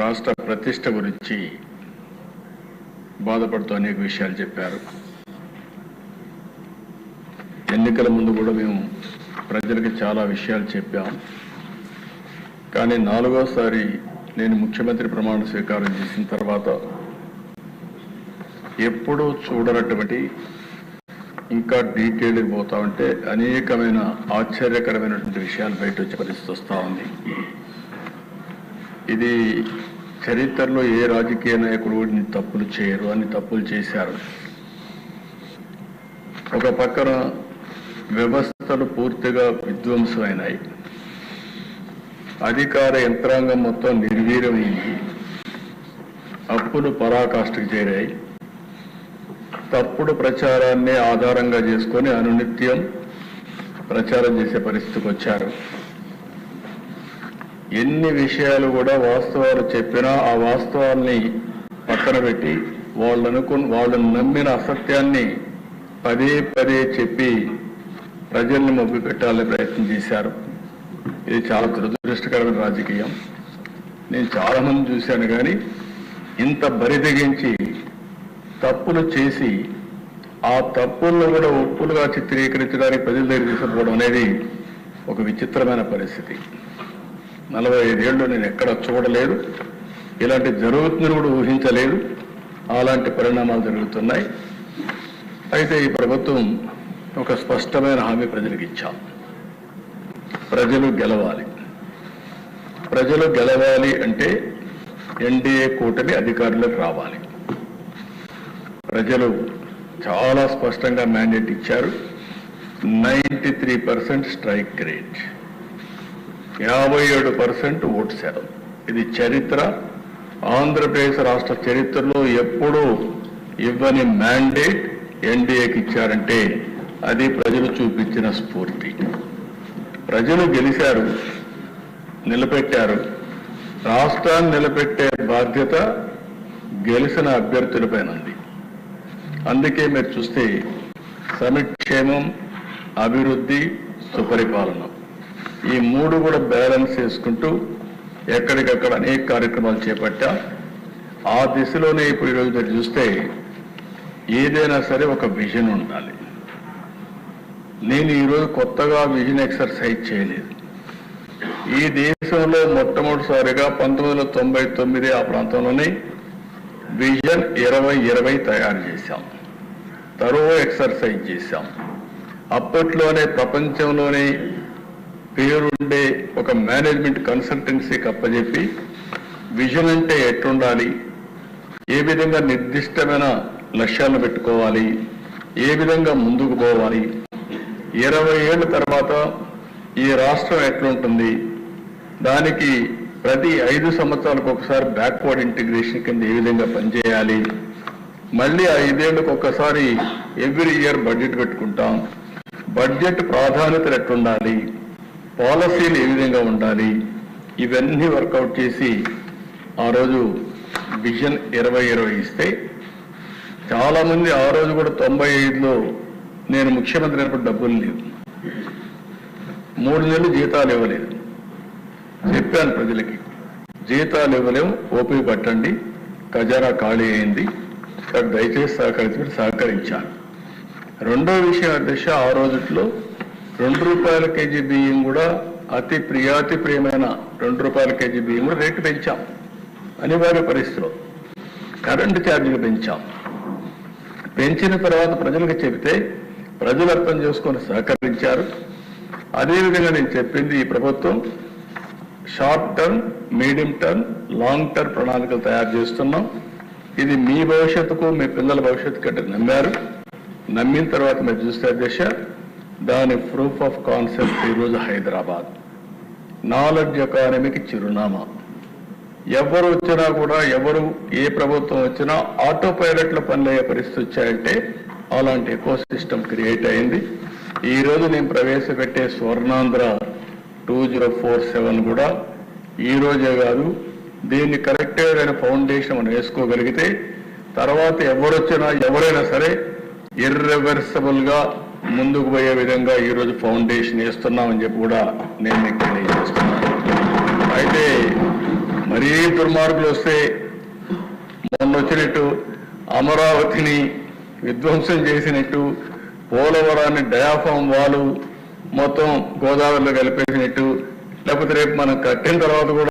రాష్ట్ర ప్రతిష్ట గురించి బాధపడుతూ అనేక విషయాలు చెప్పారు. ఎన్నికల ముందు కూడా మేము ప్రజలకు చాలా విషయాలు చెప్పాం. కానీ నాలుగోసారి నేను ముఖ్యమంత్రి ప్రమాణ స్వీకారం చేసిన తర్వాత ఎప్పుడూ చూడనటువంటి ఇంకా డీటెయిల్గా పోతా ఉంటే అనేకమైన ఆశ్చర్యకరమైనటువంటి విషయాలు బయట వచ్చే పరిస్థితి వస్తూ ఉంది. ఇది చరిత్రలో ఏ రాజకీయ నాయకుడు కూడా తప్పులు చేయరు, అన్ని తప్పులు చేశారు. ఒక పక్కన వ్యవస్థలు పూర్తిగా విధ్వంసమైనాయి, అధికార యంత్రాంగం మొత్తం నిర్వీర్యమైంది, అప్పులు పరాకాష్ఠకు చేరాయి, తప్పుడు ప్రచారాన్ని ఆధారంగా చేసుకొని అనునిత్యం ప్రచారం చేసే పరిస్థితికి వచ్చారు. ఎన్ని విషయాలు కూడా వాస్తవాలు చెప్పినా ఆ వాస్తవాల్ని పక్కన పెట్టి వాళ్ళను నమ్మిన అసత్యాన్ని పదే పదే చెప్పి ప్రజల్ని మొగ్గు పెట్టాలని ప్రయత్నం చేశారు. ఇది చాలా దురదృష్టకరమైన రాజకీయం. నేను చాలామంది చూశాను, కానీ ఇంత బరిదెగించి తప్పులు చేసి ఆ తప్పులను కూడా ఒప్పులుగా చిత్రీకరించడానికి ప్రజల దగ్గర తీసుకుపోవడం అనేది ఒక విచిత్రమైన పరిస్థితి. 45 ఏళ్ళు నేను ఎక్కడ చూడలేదు, ఇలాంటి జరుగుతుందని కూడా ఊహించలేదు. అలాంటి పరిణామాలు జరుగుతున్నాయి. అయితే ఈ ప్రభుత్వం ఒక స్పష్టమైన హామీ ప్రజలకు ఇచ్చాం. ప్రజలు గెలవాలి. ప్రజలు గెలవాలి అంటే ఎన్డీఏ కూటమి అధికారులకు రావాలి. ప్రజలు చాలా స్పష్టంగా మ్యాండేట్ ఇచ్చారు. 93% స్ట్రైక్ రేట్, 57% ఓటు శాతం. ఇది చరిత్ర. ఆంధ్రప్రదేశ్ రాష్ట్ర చరిత్రలో ఎప్పుడూ ఇవ్వని మ్యాండేట్ ఎన్డీఏకి ఇచ్చారంటే అది ప్రజలు చూపించిన స్ఫూర్తి. ప్రజలు గెలిచారు, నిలబెట్టారు. రాష్ట్రాన్ని నిలబెట్టే బాధ్యత గెలిచిన అభ్యర్థులపైన ఉంది. అందుకే మీరు చూస్తే సంక్షేమం, అభివృద్ధి, సుపరిపాలన ఈ మూడు కూడా బ్యాలెన్స్ చేసుకుంటూ ఎక్కడికక్కడ అనేక కార్యక్రమాలు చేపట్టా. ఆ దిశలోనే ఇప్పుడు ఈరోజు మీరు చూస్తే ఏదైనా సరే ఒక విజన్ ఉండాలి. నేను ఈరోజు కొత్తగా విజన్ ఎక్సర్సైజ్ చేయలేదు. ఈ దేశంలో మొట్టమొదటిసారిగా 1999 ఆ ప్రాంతంలోనే విజన్ 2020 తయారు చేశాం. తరువాత ఎక్సర్సైజ్ చేశాం. అప్పట్లోనే ప్రపంచంలోనే పేరుండే ఒక మేనేజ్మెంట్ కన్సల్టెన్సీకి అప్పచెప్పి విజన్ అంటే ఎట్లుండాలి, ఏ విధంగా నిర్దిష్టమైన లక్ష్యాలను పెట్టుకోవాలి, ఏ విధంగా ముందుకు పోవాలి, 20 ఏళ్ళ తర్వాత ఈ రాష్ట్రం ఎట్లుంటుంది, దానికి ప్రతి 5 సంవత్సరాలకు ఒకసారి బ్యాక్వర్డ్ ఇంటిగ్రేషన్ కింద ఏ విధంగా పనిచేయాలి, మళ్ళీ 5 ఏళ్ళకు ఒకసారి ఎవ్రీ ఇయర్ బడ్జెట్ పెట్టుకుంటాం, బడ్జెట్ ప్రాధాన్యతలు ఎట్లుండాలి, పాలసీలు ఏ విధంగా ఉండాలి, ఇవన్నీ వర్కౌట్ చేసి ఆ రోజు విజన్ 2020 ఇస్తే చాలామంది ఆ రోజు కూడా 95లో నేను ముఖ్యమంత్రి అయినప్పుడు డబ్బులు లేవు, 3 నెలలు జీతాలు ఇవ్వలేదు. చెప్పాను ప్రజలకి, జీతాలు ఇవ్వలేము, ఓపిక పట్టండి, ఖజానా ఖాళీ అయింది, దయచేసి సహకరించాను. రెండో విషయం అధ్యక్ష, ఆ రోజుట్లో ₹2 కేజీ బియ్యం కూడా అతి ప్రియమైన ₹2 కేజీ బియ్యం కూడా రేటు పెంచాం. అనివార్య పరిస్థితిలో కరెంటు ఛార్జీలు పెంచాం. పెంచిన తర్వాత ప్రజలకు చెబితే ప్రజలు అర్థం చేసుకొని సహకరించారు. అదేవిధంగా నేను చెప్పింది, ఈ ప్రభుత్వం short term, medium term, long term ప్రణాళికలు తయారు చేస్తున్నాం. ఇది మీ భవిష్యత్తుకు, మీ పిల్లల భవిష్యత్తు కంటే నమ్మారు. నమ్మిన తర్వాత మీరు చూస్తే అధ్యక్ష, దాని ప్రూఫ్ ఆఫ్ కాన్సెప్ట్ ఈరోజు హైదరాబాద్ నాలెడ్జ్ ఎకానమీకి చిరునామా. ఎవరు వచ్చినా కూడా, ఏ ప్రభుత్వం వచ్చినా ఆటో పైలట్లో పనులయ్యే పరిస్థితి వచ్చాయంటే అలాంటి ఎకో సిస్టమ్ క్రియేట్ అయింది. ఈరోజు నేను ప్రవేశపెట్టే స్వర్ణాంధ్ర 2047 కూడా ఈ రోజే కాదు, దీన్ని కరెక్ట్గా ఫౌండేషన్ మనం వేసుకోగలిగితే తర్వాత ఎవరైనా సరే ఇర్రివర్సిబుల్ గా ముందుకు పోయే విధంగా ఈ రోజు ఫౌండేషన్ వేస్తున్నామని చెప్పి కూడా నేను మీకు తెలియజేస్తున్నాను. అయితే మరి మరీ దుర్మార్గులు వస్తే మొన్న వచ్చినట్టు అమరావతిని విధ్వంసం చేసినట్టు, పోలవరాన్ని డయాఫామ్ వాలు మొత్తం గోదావరిలో కలిపేసినట్టు, లేకపోతే రేపు మనం కట్టిన తర్వాత కూడా